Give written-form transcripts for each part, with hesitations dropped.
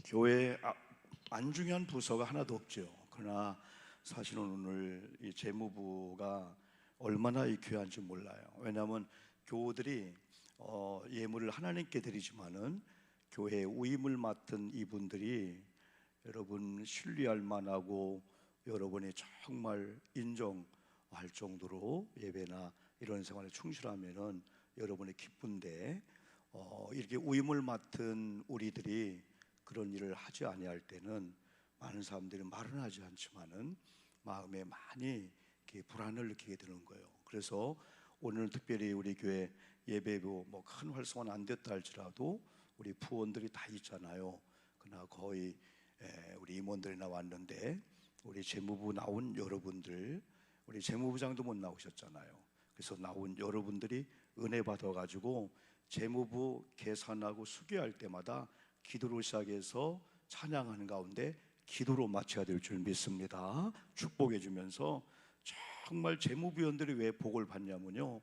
교회에 안 중요한 부서가 하나도 없죠. 그러나 사실은 오늘 이 재무부가 얼마나 이 귀한지 몰라요. 왜냐하면 교우들이 예물을 하나님께 드리지만은 교회의 위임을 맡은 이분들이 여러분 신뢰할 만하고 여러분이 정말 인정할 정도로 예배나 이런 생활에 충실하면은 여러분이 기쁜데 이렇게 위임을 맡은 우리들이 그런 일을 하지 아니할 때는 많은 사람들이 말은 하지 않지만은 마음에 많이 이렇게 불안을 느끼게 되는 거예요. 그래서 오늘 특별히 우리 교회 예배부 뭐 큰 활성화는 안 됐다 할지라도 우리 부원들이 다 있잖아요. 그러나 거의 우리 임원들이나 왔는데 우리 재무부 나온 여러분들, 우리 재무부장도 못 나오셨잖아요. 그래서 나온 여러분들이 은혜 받아가지고 재무부 계산하고 수교할 때마다 기도로 시작해서 찬양하는 가운데 기도로 마쳐야 될 줄 믿습니다. 축복해 주면서 정말 재무부원들이 왜 복을 받냐면요,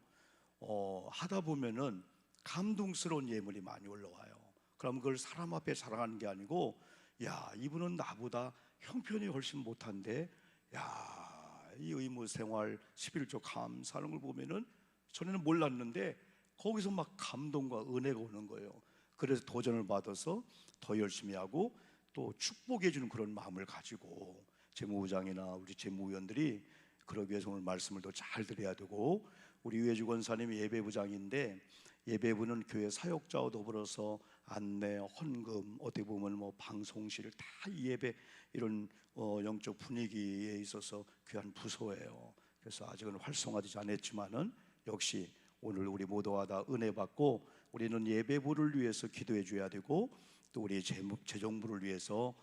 하다 보면은 감동스러운 예물이 많이 올라와요. 그럼 그걸 사람 앞에 자랑하는 게 아니고, 야, 이분은 나보다 형편이 훨씬 못한데, 야, 이 의무 생활 11조 감사하는 걸 보면은 전에는 몰랐는데 거기서 막 감동과 은혜가 오는 거예요. 그래서 도전을 받아서 더 열심히 하고 또 축복해 주는 그런 마음을 가지고 재무부장이나 우리 재무위원들이 그러기 위해서 오늘 말씀을 더 잘 드려야 되고, 우리 유해주 권사님이 예배부장인데 예배부는 교회 사역자와 더불어서 안내, 헌금, 어떻게 보면 뭐 방송실 다 예배 이런 영적 분위기에 있어서 귀한 부서예요. 그래서 아직은 활성화되지 않았지만은 역시 오늘 우리 모두가 다 은혜 받고 우리는 예배부를 위해서 기도해 줘야 되고 또 우리 재정부를 위해서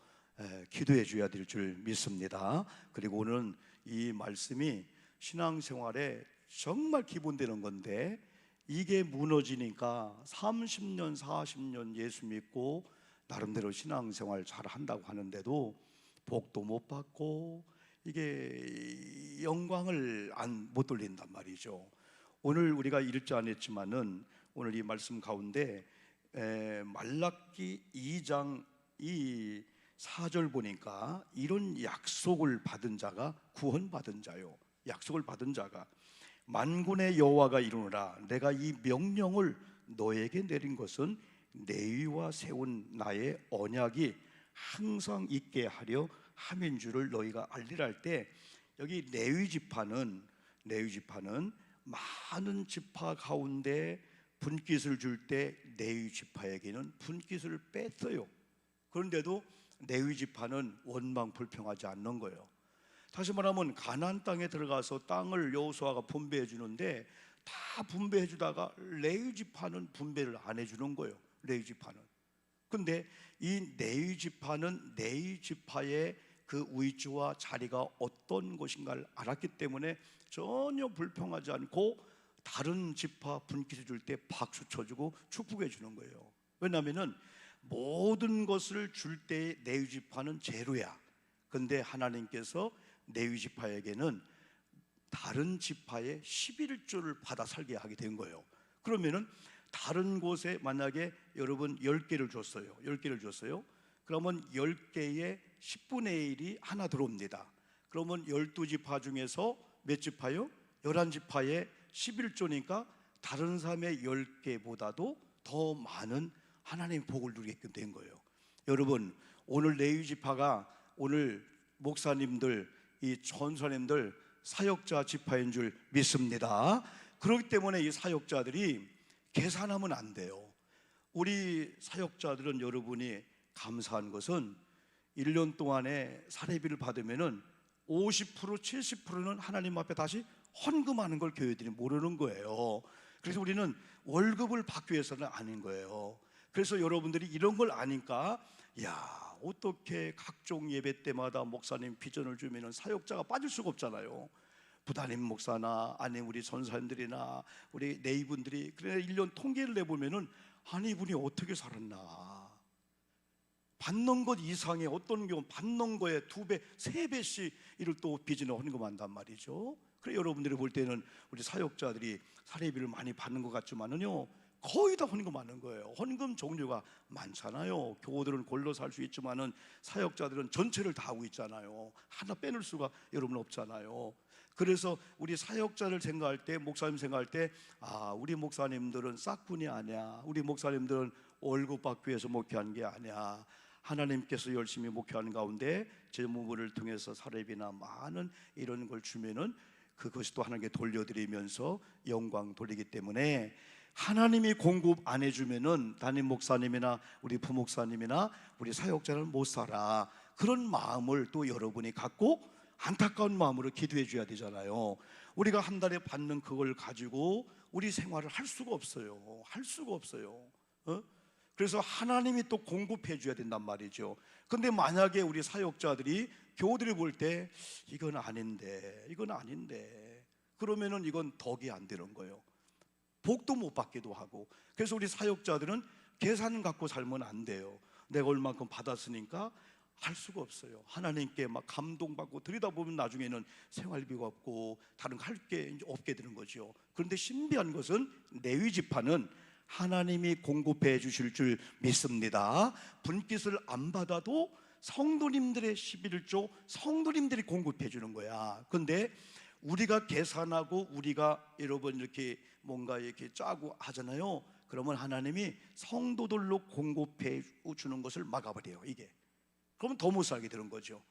기도해 줘야 될 줄 믿습니다. 그리고 오늘은 이 말씀이 신앙생활에 정말 기본되는 건데 이게 무너지니까 30년 40년 예수 믿고 나름대로 신앙생활 잘 한다고 하는데도 복도 못 받고 이게 영광을 못 돌린단 말이죠. 오늘 우리가 읽지 않았지만은 오늘 이 말씀 가운데 말라기 2장 이 4절 보니까 이런 약속을 받은 자가 구원받은 자요. 약속을 받은 자가 만군의 여호와가 이르노라 내가 이 명령을 너에게 내린 것은 내 위와 세운 나의 언약이 항상 있게 하려 함인 줄을 너희가 알리라 할 때, 여기 레위 지파는 많은 지파 가운데 분깃을 줄 때 레위 지파에게는 분깃을 뺐어요. 그런데도 레위 지파는 원망 불평하지 않는 거예요. 다시 말하면 가나안 땅에 들어가서 땅을 여호수아가 분배해 주는데 다 분배해 주다가 레위 지파는 분배를 안 해주는 거예요. 레위 지파는. 근데 이 레위 지파는 레위 지파의 그 위치와 자리가 어떤 것인가를 알았기 때문에 전혀 불평하지 않고 다른 지파 분깃을 줄 때 박수 쳐주고 축복해 주는 거예요. 왜냐하면은 모든 것을 줄 때 레위 지파는 제로야. 근데 하나님께서 레위 지파에게는 다른 지파의 11조를 받아 살게 하게 된 거예요. 그러면은 다른 곳에 만약에 여러분 10개를 줬어요. 10개를 줬어요. 그러면 10개의 10분의 1이 하나 들어옵니다. 그러면 12지파 중에서 몇 지파요? 11지파의 11조니까 다른 사람의 10개보다도 더 많은 하나님의 복을 누리게끔 된 거예요. 여러분, 오늘 레위 지파가 오늘 목사님들, 이 전사님들 사역자 지파인 줄 믿습니다. 그렇기 때문에 이 사역자들이 계산하면 안 돼요. 우리 사역자들은 여러분이 감사한 것은 1년 동안에 사례비를 받으면은 50% 70%는 하나님 앞에 다시 헌금하는 걸 교회들이 모르는 거예요. 그래서 우리는 월급을 받기 위해서는 아닌 거예요. 그래서 여러분들이 이런 걸 아니까, 야, 어떻게 각종 예배 때마다 목사님 비전을 주면은 사역자가 빠질 수가 없잖아요. 부담임 목사나 아니면 우리 전사님들이나 우리 네이분들이 그래 1년 통계를 내보면은 아니 이분이 어떻게 살았나, 받는 것 이상의 어떤 경우 받는 거에 2배, 3배씩 이를 또 비전을 헌금한단 말이죠. 그래 여러분들이 볼 때는 우리 사역자들이 사례비를 많이 받는 것 같지만은요, 거의 다 헌금하는 거예요. 헌금 종류가 많잖아요. 교우들은 골로 살 수 있지만은 사역자들은 전체를 다 하고 있잖아요. 하나 빼놓을 수가 여러분 없잖아요. 그래서 우리 사역자를 생각할 때, 목사님 생각할 때, 우리 목사님들은 싹뿐이 아니야. 우리 목사님들은 월급 받기 위해서 목회하는 게 아니야. 하나님께서 열심히 목회하는 가운데 재무부를 통해서 사례비나 많은 이런 걸 주면은 그것이 또 하나님께 돌려드리면서 영광 돌리기 때문에, 하나님이 공급 안 해주면은 담임 목사님이나 우리 부목사님이나 우리 사역자는 못 살아. 그런 마음을 또 여러분이 갖고 안타까운 마음으로 기도해 줘야 되잖아요. 우리가 한 달에 받는 그걸 가지고 우리 생활을 할 수가 없어요. 할 수가 없어요. 그래서 하나님이 또 공급해 줘야 된단 말이죠. 근데 만약에 우리 사역자들이, 교우들이 볼 때 이건 아닌데, 이건 아닌데, 그러면은 이건 덕이 안 되는 거예요. 복도 못 받기도 하고. 그래서 우리 사역자들은 계산 갖고 살면 안 돼요. 내가 얼만큼 받았으니까 할 수가 없어요. 하나님께 막 감동받고 들여다보면 나중에는 생활비가 없고 다른 거 할 게 없게 되는 거죠. 그런데 신비한 것은 레위 지파는 하나님이 공급해 주실 줄 믿습니다. 분깃을 안 받아도 성도님들의 11조 성도님들이 공급해 주는 거야. 그런데 우리가 계산하고 우리가 여러분 이렇게 뭔가 이렇게 짜고 하잖아요. 그러면 하나님이 성도들로 공급해 주는 것을 막아버려요. 이게 그러면 더 못 살게 되는 거죠.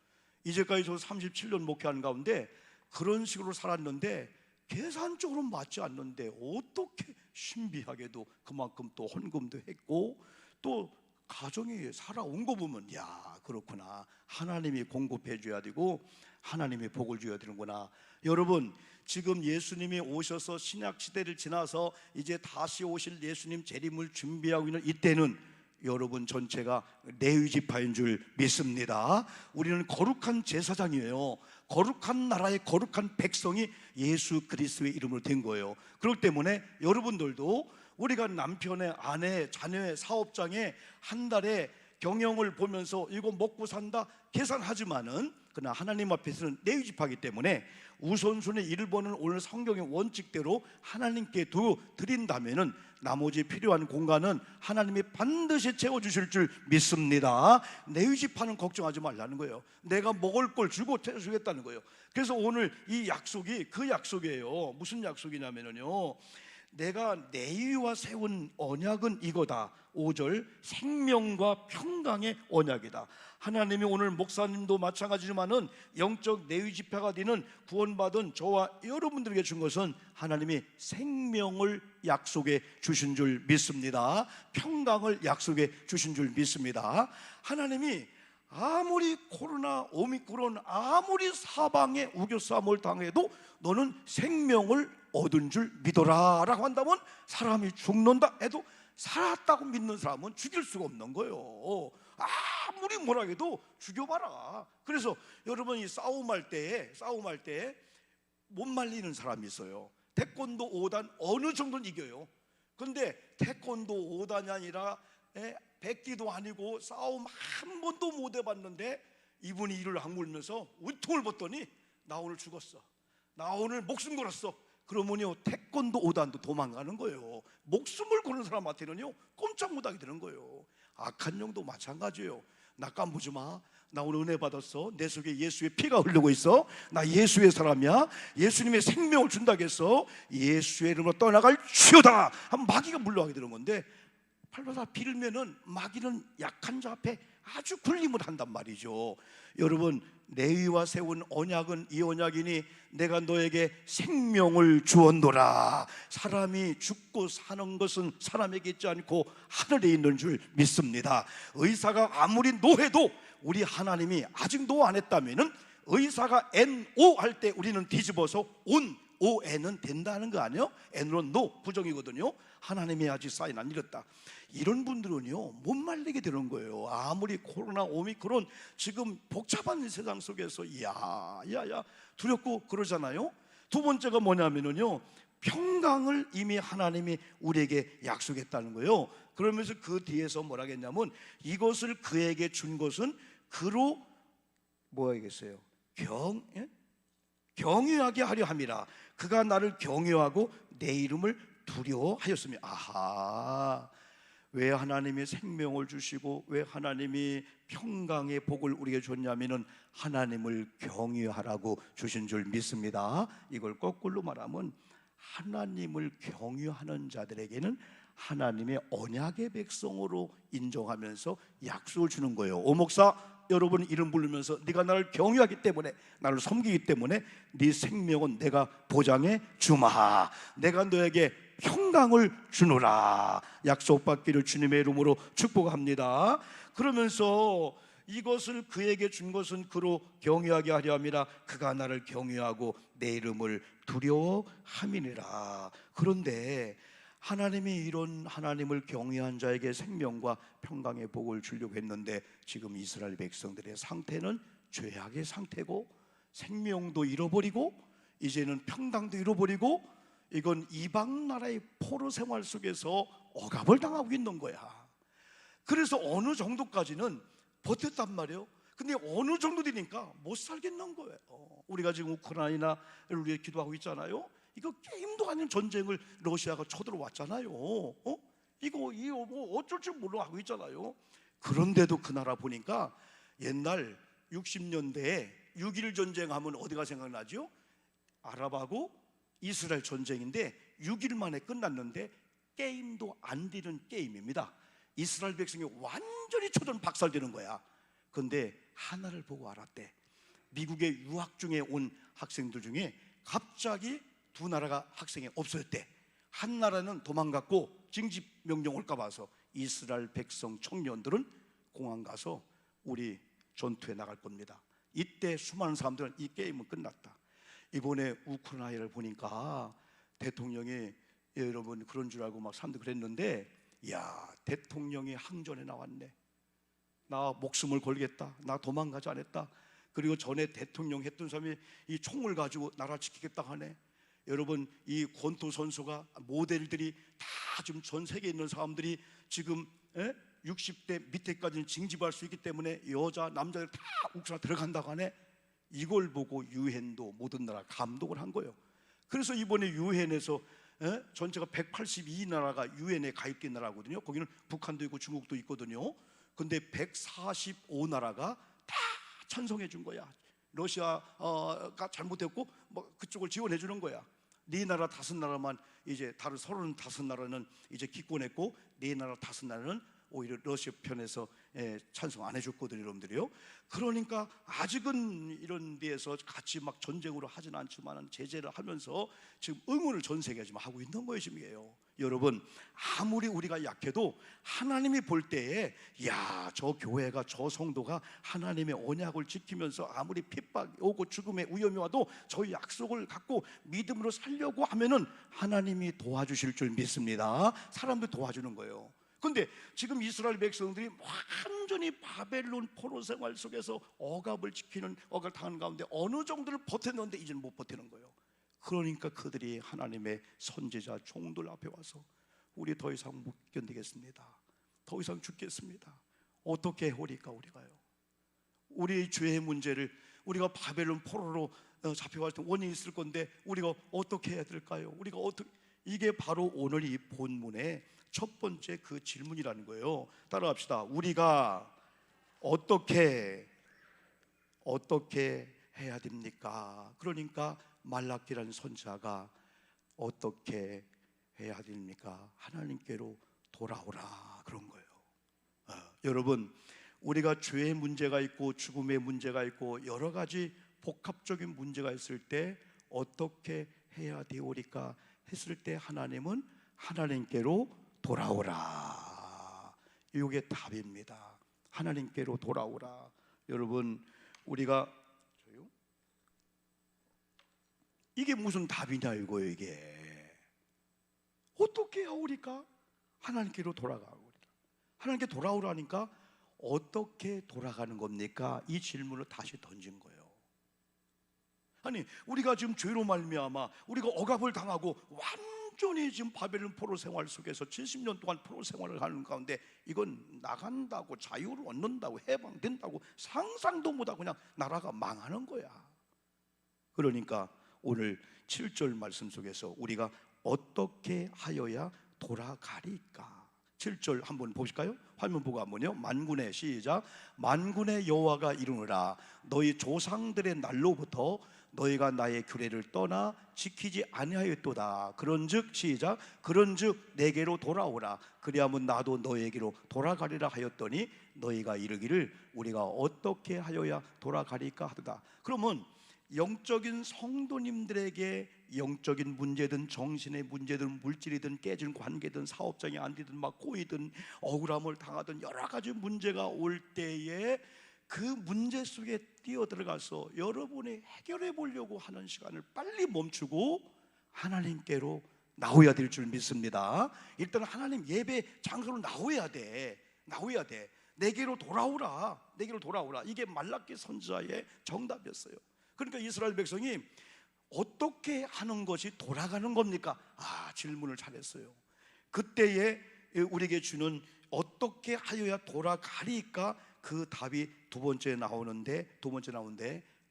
이제까지 저 37년 목회하는 가운데 그런 식으로 살았는데 계산적으로 맞지 않는데 어떻게 신비하게도 그만큼 또 헌금도 했고 또 가정이 살아온 거 보면, 야, 그렇구나, 하나님이 공급해 줘야 되고 하나님이 복을 줘야 되는구나. 여러분, 지금 예수님이 오셔서 신약 시대를 지나서 이제 다시 오실 예수님 재림을 준비하고 있는 이때는 여러분 전체가 레위 지파인 줄 믿습니다. 우리는 거룩한 제사장이에요. 거룩한 나라의 거룩한 백성이 예수 그리스도의 이름으로 된 거예요. 그렇기 때문에 여러분들도 우리가 남편의, 아내, 자녀의 사업장에 한 달에 경영을 보면서 이거 먹고 산다 계산하지만은, 그러나 하나님 앞에서는 레위 지파이기 때문에 우선순위 1번은 오늘 성경의 원칙대로 하나님께 드린다면은 나머지 필요한 공간은 하나님이 반드시 채워주실 줄 믿습니다. 레위 지파는 걱정하지 말라는 거예요. 내가 먹을 걸 주고 채워주겠다는 거예요. 그래서 오늘 이 약속이 그 약속이에요. 무슨 약속이냐면요, 내가 레위와 세운 언약은 이거다. 5절, 생명과 평강의 언약이다. 하나님이 오늘 목사님도 마찬가지지만은 영적 레위 지파가 되는 구원받은 저와 여러분들에게 준 것은 하나님이 생명을 약속해 주신 줄 믿습니다. 평강을 약속해 주신 줄 믿습니다. 하나님이 아무리 코로나, 오미크론, 아무리 사방에 우겨싸움을 당해도 너는 생명을 얻은 줄 믿어라 라고 한다면, 사람이 죽는다 해도 살았다고 믿는 사람은 죽일 수가 없는 거예요. 아무리 뭐라 해도 죽여봐라. 그래서 여러분, 이 싸움할 때 못 말리는 사람이 있어요. 태권도 5단 어느 정도는 이겨요. 근데 태권도 5단이 아니라 백기도 아니고 싸움 한 번도 못 해봤는데 이분이 이를 악물면서 우통을 벗더니 나 오늘 죽었어, 나 오늘 목숨 걸었어. 그러면요, 태권도 5단도 도망가는 거예요. 목숨을 거는 사람한테는요 꼼짝 못하게 되는 거예요. 악한 영도 마찬가지예요. 나 깜부지 마, 나 오늘 은혜 받았어, 내 속에 예수의 피가 흐르고 있어, 나 예수의 사람이야, 예수님의 생명을 준다겠어, 예수의 이름으로 떠나갈 주여다 하면 마귀가 물러가게 되는 건데, 팔로다 빌면은 마귀는 약한 자 앞에 아주 군림을 한단 말이죠. 여러분, 레위와 세운 언약은 이 언약이니 내가 너에게 생명을 주었노라. 사람이 죽고 사는 것은 사람에게 있지 않고 하늘에 있는 줄 믿습니다. 의사가 아무리 노해도 우리 하나님이 아직 노 안 했다면은 의사가 NO 할 때 우리는 뒤집어서 온, ON은 된다는 거 아니에요? N으로 NO 부정이거든요. 하나님이 아직 사인 안 이뤘다. 이런 분들은요 못 말리게 되는 거예요. 아무리 코로나, 오미크론 지금 복잡한 세상 속에서 야야야 두렵고 그러잖아요. 두 번째가 뭐냐면요, 평강을 이미 하나님이 우리에게 약속했다는 거예요. 그러면서 그 뒤에서 뭐라 했냐면, 이것을 그에게 준 것은 그로 뭐야겠어요? 경외하게 하려 함이라. 그가 나를 경외하고 내 이름을 두려워하였으며. 아하, 왜 하나님이 생명을 주시고 왜 하나님이 평강의 복을 우리에게 줬냐면은 하나님을 경외하라고 주신 줄 믿습니다. 이걸 거꾸로 말하면 하나님을 경외하는 자들에게는 하나님의 언약의 백성으로 인정하면서 약속을 주는 거예요. 오 목사, 여러분 이름 부르면서 네가 나를 경외하기 때문에, 나를 섬기기 때문에 네 생명은 내가 보장해 주마. 내가 너에게 평강을 주노라. 약속받기를 주님의 이름으로 축복합니다. 그러면서 이것을 그에게 준 것은 그로 경외하게 하려 함이라. 그가 나를 경외하고 내 이름을 두려워함이니라. 그런데 하나님이 이런 하나님을 경외한 자에게 생명과 평강의 복을 주려고 했는데 지금 이스라엘 백성들의 상태는 죄악의 상태고 생명도 잃어버리고 이제는 평강도 잃어버리고 이건 이방 나라의 포로 생활 속에서 억압을 당하고 있는 거야. 그래서 어느 정도까지는 버텼단 말이에요. 근데 어느 정도 되니까 못 살겠는 거예요. 우리가 지금 우크라이나를 위해 기도하고 있잖아요. 이거 게임도 아닌 전쟁을 러시아가 쳐들어왔잖아요. 이거 뭐 어쩔 줄 몰라 하고 있잖아요. 그런데도 그 나라 보니까 옛날 60년대에 6.1 전쟁하면 어디가 생각나죠? 아랍하고 이스라엘 전쟁인데 6일 만에 끝났는데 게임도 안 되는 게임입니다. 이스라엘 백성이 완전히 초전 박살되는 거야. 근데 하나를 보고 알았대. 미국에 유학 중에 온 학생들 중에 갑자기 두 나라가 학생이 없어졌대. 한 나라는 도망갔고 징집 명령 올까 봐서 이스라엘 백성 청년들은 공항 가서 우리 전투에 나갈 겁니다. 이때 수많은 사람들은 이 게임은 끝났다. 이번에 우크라이나를 보니까 대통령이 여러분 그런 줄 알고 막 사람들 그랬는데, 야, 대통령이 항전에 나왔네. 나 목숨을 걸겠다. 나 도망가지 않았다. 그리고 전에 대통령 했던 사람이 이 총을 가지고 나라 지키겠다 하네. 여러분 이 권투 선수가 모델들이 다 지금 전 세계에 있는 사람들이 지금 60대 밑에까지는 징집할 수 있기 때문에 여자 남자들 다 우크라이나 들어간다고 하네. 이걸 보고 유엔도 모든 나라 감동을 한 거예요. 그래서 이번에 유엔에서 전체가 182나라가 유엔에 가입된 나라거든요. 거기는 북한도 있고 중국도 있거든요. 근데 145나라가 다 찬성해 준 거야. 러시아가 잘못했고 뭐 그쪽을 지원해 주는 거야. 네 나라 5나라만 이제 다른 35나라는 이제 기권했고 네 나라 5나라는 오히려 러시아 편에서 찬성 안 해줬거든요, 여러분들이요. 그러니까 아직은 이런 데에서 같이 막 전쟁으로 하진 않지만 제재를 하면서 지금 응원을 전 세계에 지금 하고 있는 거예요, 지금이에요. 여러분 아무리 우리가 약해도 하나님이 볼 때에 야, 저 교회가 저 성도가 하나님의 언약을 지키면서 아무리 핍박이 오고 죽음의 위험이 와도 저 약속을 갖고 믿음으로 살려고 하면은 하나님이 도와주실 줄 믿습니다. 사람들 도와주는 거예요. 근데 지금 이스라엘 백성들이 완전히 바벨론 포로 생활 속에서 억압을 당하는 가운데 어느 정도를 버텼는데 이제는 못 버티는 거예요. 그러니까 그들이 하나님의 선지자 종들 앞에 와서 우리 더 이상 못 견디겠습니다. 더 이상 죽겠습니다. 어떻게 해오리까 우리가요? 우리 죄의 문제를 우리가 바벨론 포로로 잡혀갈 때 원인이 있을 건데 우리가 어떻게 해야 될까요? 이게 바로 오늘 이 본문의 첫 번째 그 질문이라는 거예요. 따라합시다. 우리가 어떻게 해야 됩니까? 그러니까 말라기라는 선지자가 어떻게 해야 됩니까? 하나님께로 돌아오라 그런 거예요. 여러분 우리가 죄의 문제가 있고 죽음의 문제가 있고 여러 가지 복합적인 문제가 있을 때 어떻게 해야 되오리까 했을 때 하나님은 하나님께로 돌아오라. 이게 답입니다. 하나님께로 돌아오라. 여러분 우리가 이게 무슨 답이냐 이거예요. 이게 어떻게 하오리까? 하나님께로 돌아가오리라. 하나님께 돌아오라니까 어떻게 돌아가는 겁니까? 이 질문을 다시 던진 거예요. 아니 우리가 지금 죄로 말미암아 우리가 억압을 당하고 완전히 지금 바벨론 포로 생활 속에서 70년 동안 포로 생활을 하는 가운데 이건 나간다고 자유를 얻는다고 해방된다고 상상도 못하고 그냥 나라가 망하는 거야. 그러니까 오늘 7절 말씀 속에서 우리가 어떻게 하여야 돌아가리까? 7절 한번 보실까요? 화면 보고 한번요. 만군의 시작. 만군의 여호와가 이르노라 너희 조상들의 날로부터 너희가 나의 규례를 떠나 지키지 아니하였도다. 그런즉 시작. 그런즉 내게로 돌아오라. 그리하면 나도 너에게로 돌아가리라 하였더니 너희가 이르기를 우리가 어떻게 하여야 돌아가리까 하도다. 그러면 영적인 성도님들에게 영적인 문제든 정신의 문제든 물질이든 깨진 관계든 사업장이 안 되든 막 꼬이든 억울함을 당하든 여러 가지 문제가 올 때에 그 문제 속에 뛰어들어가서 여러분이 해결해 보려고 하는 시간을 빨리 멈추고 하나님께로 나오야 될 줄 믿습니다. 일단 하나님 예배 장소로 나오야 돼. 내게로 돌아오라. 이게 말라기 선지자의 정답이었어요. 그러니까 이스라엘 백성이 어떻게 하는 것이 돌아가는 겁니까? 질문을 잘했어요. 그때에 우리에게 주는 어떻게 하여야 돌아가리까? 그 답이 두 번째 나오는데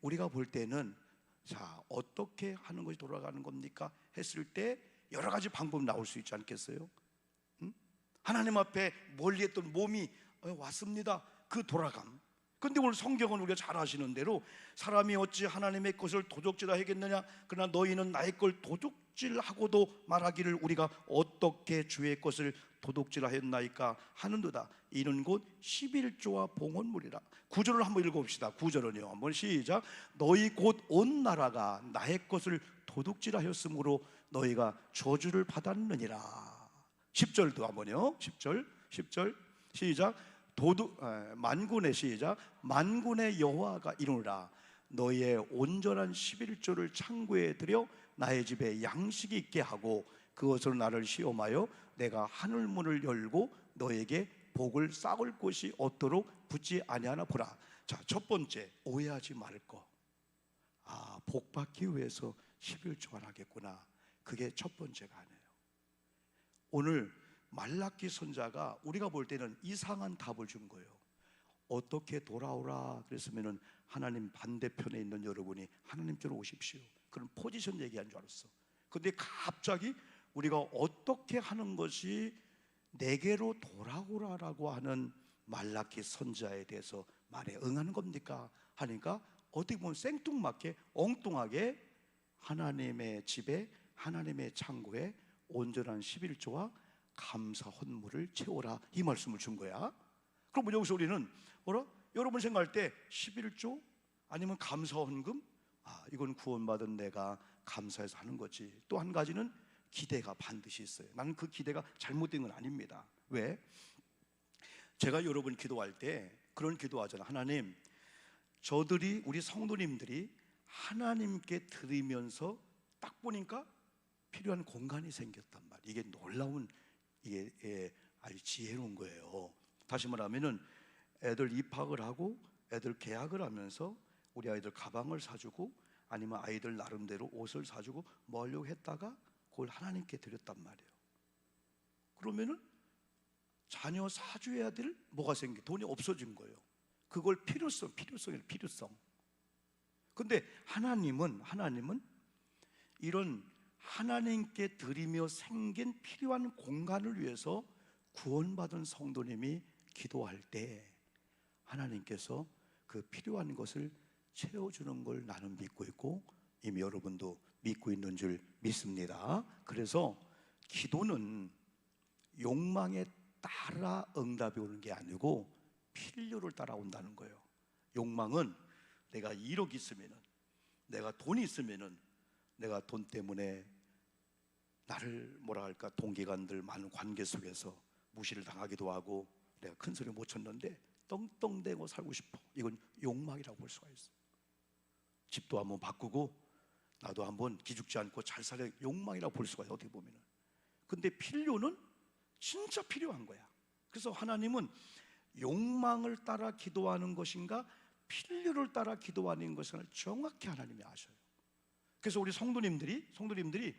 우리가 볼 때는 자, 어떻게 하는 것이 돌아가는 겁니까? 했을 때 여러 가지 방법이 나올 수 있지 않겠어요? 하나님 앞에 멀리 했던 몸이 왔습니다. 그 돌아감. 근데 오늘 성경은 우리가 잘 아시는 대로 사람이 어찌 하나님의 것을 도둑질하 하겠느냐? 그러나 너희는 나의 걸 도둑질하고도 말하기를 우리가 어떻게 주의 것을 도둑질하였나이까 하는도다. 이는 곧 11조와 봉헌물이라. 9절을 한번 읽어봅시다. 9절은요 한번 시작. 너희 곧 온 나라가 나의 것을 도둑질하였으므로 너희가 저주를 받았느니라. 10절도 한번요. 10절 시작. 만군의 시작. 만군의 여호와가 이르노라 너희의 온전한 11조를 창고에 들여 나의 집에 양식이 있게 하고 그것으로 나를 시험하여 내가 하늘 문을 열고 너에게 복을 쌓을 곳이 없도록 붙지 아니하나 보라. 자, 첫 번째 오해하지 말 거. 복 받기 위해서 11조를 하겠구나. 그게 첫 번째가 아니에요. 오늘 말라기 선자가 우리가 볼 때는 이상한 답을 준 거예요. 어떻게 돌아오라 그랬으면은 하나님 반대편에 있는 여러분이 하나님 쪽으로 오십시오. 그런 포지션 얘기한 줄 알았어. 근데 갑자기 우리가 어떻게 하는 것이 내게로 돌아오라라고 하는 말라기 선자에 대해서 말에 응하는 겁니까? 하니까 어떻게 보면 생뚱맞게 엉뚱하게 하나님의 집에 하나님의 창고에 온전한 11조와 감사 헌물을 채워라 이 말씀을 준 거야. 그럼 여기서 우리는 여러분 생각할 때 11조 아니면 감사 헌금? 이건 구원받은 내가 감사해서 하는 거지. 또 한 가지는 기대가 반드시 있어요. 나는 그 기대가 잘못된 건 아닙니다. 왜? 제가 여러분 기도할 때 그런 기도하잖아요. 하나님, 저들이 우리 성도님들이 하나님께 드리면서 딱 보니까 필요한 공간이 생겼단 말이에요. 이게 놀라운 이게 아주 지혜로운 거예요. 다시 말하면은 애들 입학을 하고 애들 계약을 하면서 우리 아이들 가방을 사주고 아니면 아이들 나름대로 옷을 사주고 뭐 하려고 했다가 그걸 하나님께 드렸단 말이에요. 그러면은 자녀 사줘야 될 뭐가 생겨? 돈이 없어진 거예요. 그걸 필요성이에요. 근데 하나님은 이런 하나님께 드리며 생긴 필요한 공간을 위해서 구원받은 성도님이 기도할 때 하나님께서 그 필요한 것을 채워주는 걸 나는 믿고 있고 이미 여러분도 믿고 있는 줄 믿습니다. 그래서 기도는 욕망에 따라 응답이 오는 게 아니고 필요를 따라온다는 거예요. 욕망은 내가 1억 있으면은, 내가 돈이 있으면은, 내가 돈 때문에 나를 동기간들 많은 관계 속에서 무시를 당하기도 하고 내가 큰 소리 못 쳤는데 떵떵대고 살고 싶어. 이건 욕망이라고 볼 수가 있어요. 집도 한번 바꾸고 나도 한번 기죽지 않고 잘 살아야 욕망이라고 볼 수가 있어요. 어떻게 보면은. 근데 필요는 진짜 필요한 거야. 그래서 하나님은 욕망을 따라 기도하는 것인가 필요를 따라 기도하는 것을 정확히 하나님이 아셔요. 그래서 우리 성도님들이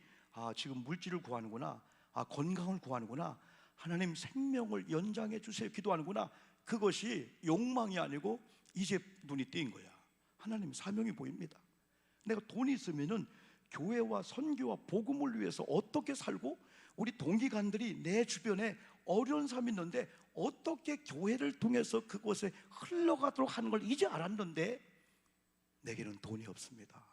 지금 물질을 구하는구나, 건강을 구하는구나, 하나님 생명을 연장해 주세요 기도하는구나. 그것이 욕망이 아니고 이제 눈이 띄인 거야. 하나님 사명이 보입니다. 내가 돈이 있으면은 교회와 선교와 복음을 위해서 어떻게 살고, 우리 동기간들이 내 주변에 어려운 삶이 있는데 어떻게 교회를 통해서 그곳에 흘러가도록 하는 걸 이제 알았는데 내게는 돈이 없습니다.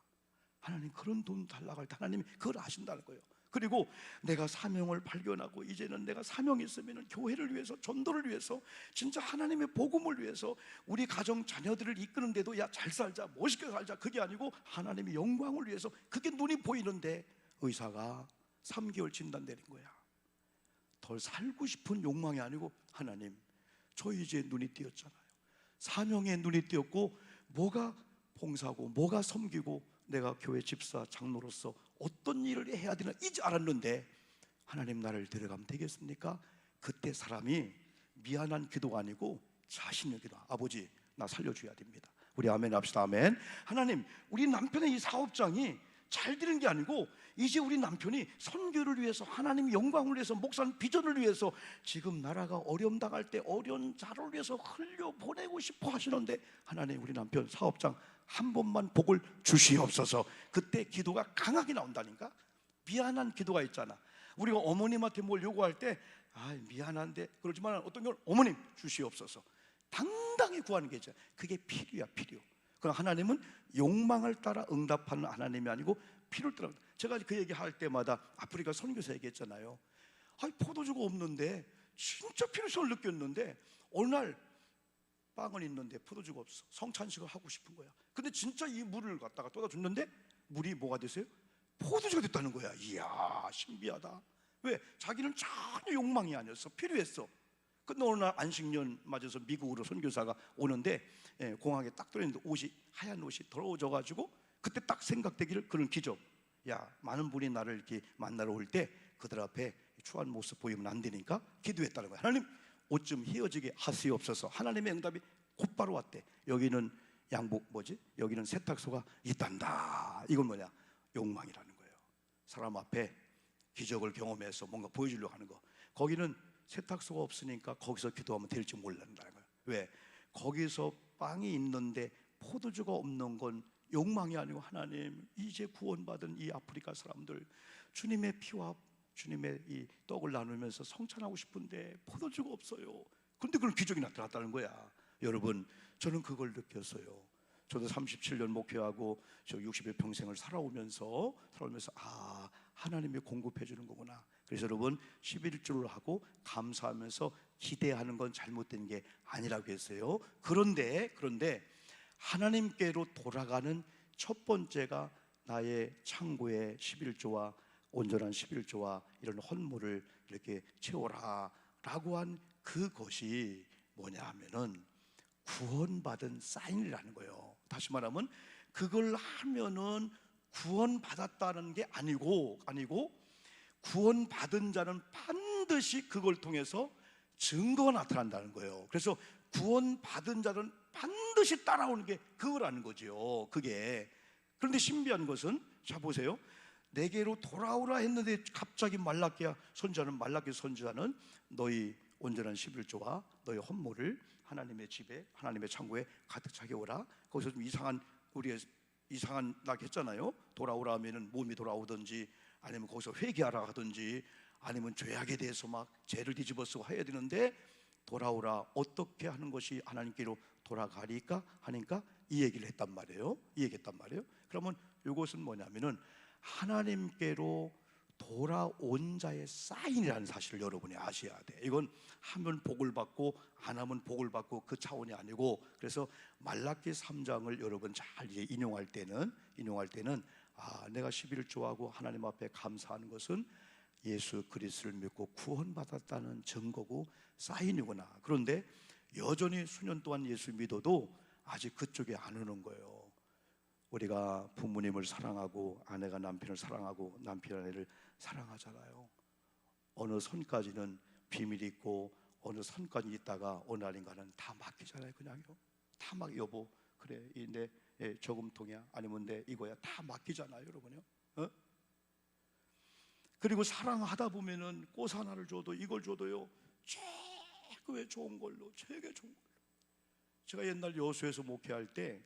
하나님, 그런 돈 달라고 할 때 하나님이 그걸 아신다는 거예요. 그리고 내가 사명을 발견하고 이제는 내가 사명이 있으면 교회를 위해서, 전도를 위해서, 진짜 하나님의 복음을 위해서 우리 가정 자녀들을 이끄는데도 야, 잘 살자, 멋있게 살자, 그게 아니고 하나님의 영광을 위해서, 그게 눈이 보이는데 의사가 3개월 진단 내린 거야. 더 살고 싶은 욕망이 아니고, 하나님, 저 이제 눈이 띄었잖아요. 사명에 눈이 띄었고, 뭐가 봉사고 뭐가 섬기고 내가 교회 집사 장로로서 어떤 일을 해야 되나 이제 알았는데 하나님, 나를 데려가면 되겠습니까? 그때 사람이 미안한 기도가 아니고 자신의 기도. 아버지, 나 살려줘야 됩니다. 우리 아멘 합시다. 아멘. 하나님, 우리 남편의 이 사업장이 잘 되는 게 아니고 이제 우리 남편이 선교를 위해서, 하나님 영광을 위해서, 목사님 비전을 위해서, 지금 나라가 어려움 당할 때 어려운 자를 위해서 흘려보내고 싶어 하시는데 하나님, 우리 남편 사업장 한 번만 복을 주시옵소서. 그때 기도가 강하게 나온다니까. 미안한 기도가 있잖아. 우리가 어머님한테 뭘 요구할 때 미안한데 그러지만 어떤 걸 어머님 주시옵소서 당당히 구하는 게 있잖아. 그게 필요야, 필요. 그럼 하나님은 욕망을 따라 응답하는 하나님이 아니고 필요를 따라. 제가 그 얘기할 때마다 아프리카 선교사 얘기했잖아요. 포도주가 없는데 진짜 필요성을 느꼈는데 어느 날 빵은 있는데 포도주가 없어. 성찬식을 하고 싶은 거야. 근데 진짜 이 물을 갖다가 떠다 줬는데 물이 뭐가 됐어요? 포도주가 됐다는 거야. 이야, 신비하다. 왜? 자기는 전혀 욕망이 아니었어. 필요했어. 근데 어느 날 안식년 맞아서 미국으로 선교사가 오는데 공항에 딱 들어있는데 옷이, 하얀 옷이 더러워져가지고 그때 딱 생각되기를, 그런 기적. 야, 많은 분이 나를 이렇게 만나러 올 때 그들 앞에 추한 모습 보이면 안 되니까 기도했다는 거야. 하나님, 옷 좀 헤어지게 하시옵소서. 하나님의 응답이 곧바로 왔대. 여기는 양복, 여기는 세탁소가 있단다. 이건 뭐냐? 욕망이라는 거예요. 사람 앞에 기적을 경험해서 뭔가 보여주려고 하는 거. 거기는 세탁소가 없으니까 거기서 기도하면 될지 몰란다는 거예요. 왜? 거기서 빵이 있는데 포도주가 없는 건 욕망이 아니고, 하나님, 이제 구원받은 이 아프리카 사람들 주님의 피와 주님의 이 떡을 나누면서 성찬하고 싶은데 포도주가 없어요. 그런데 그런 기적이 나타났다는 거야. 여러분, 저는 그걸 느꼈어요. 저도 37년 목회하고 저 60여 평생을 살아오면서 하나님이 공급해 주는 거구나. 그래서 여러분, 11조를 하고 감사하면서 기대하는 건 잘못된 게 아니라고 했어요. 그런데 하나님께로 돌아가는 첫 번째가 나의 창고에 11조와 온전한 11조와 이런 헌물을 이렇게 채워라 라고 한 그것이 뭐냐 하면은 구원받은 사인이라는 거예요. 다시 말하면 그걸 하면은 구원받았다는 게 아니고 구원받은 자는 반드시 그걸 통해서 증거가 나타난다는 거예요. 그래서 구원받은 자는 반드시 따라오는 게 그거라는 거죠. 그게. 그런데 신비한 것은, 자 보세요. 내게로 돌아오라 했는데 갑자기 말라기야 선지자는 너희 온전한 11조와 너희 헌물을 하나님의 집에, 하나님의 창고에 가득 차게 오라. 거기서 좀 이상한 날 했잖아요. 돌아오라 하면은 몸이 돌아오든지, 아니면 거기서 회개하라 하든지, 아니면 죄악에 대해서 막 죄를 뒤집어쓰고 해야 되는데, 돌아오라, 어떻게 하는 것이 하나님께로 돌아가리까 하니까 이 얘기를 했단 말이에요. 그러면 이것은 뭐냐면은 하나님께로 돌아온 자의 사인이라는 사실을 여러분이 아셔야 돼. 이건 하면 복을 받고 안 하면 복을 받고 그 차원이 아니고, 그래서 말라기 3장을 여러분 잘 인용할 때는 내가 11조하고 하나님 앞에 감사하는 것은 예수 그리스도를 믿고 구원받았다는 증거고 사인이구나. 그런데 여전히 수년 동안 예수 믿어도 아직 그쪽에 안 오는 거예요. 우리가 부모님을 사랑하고 아내가 남편을 사랑하고 남편이 아내를 사랑하잖아요. 어느 선까지는 비밀이 있고 어느 선까지 있다가 어느 날인가는 다 맡기잖아요. 그냥요. 다 막, 여보 그래 내 저금통이야, 아니면 내 이거야, 다 맡기잖아요. 여러분요. 그리고 사랑하다 보면은 꽃 하나를 줘도 이걸 줘도요, 최고의 좋은 걸로, 제게 좋은 걸로. 제가 옛날 여수에서 목회할 때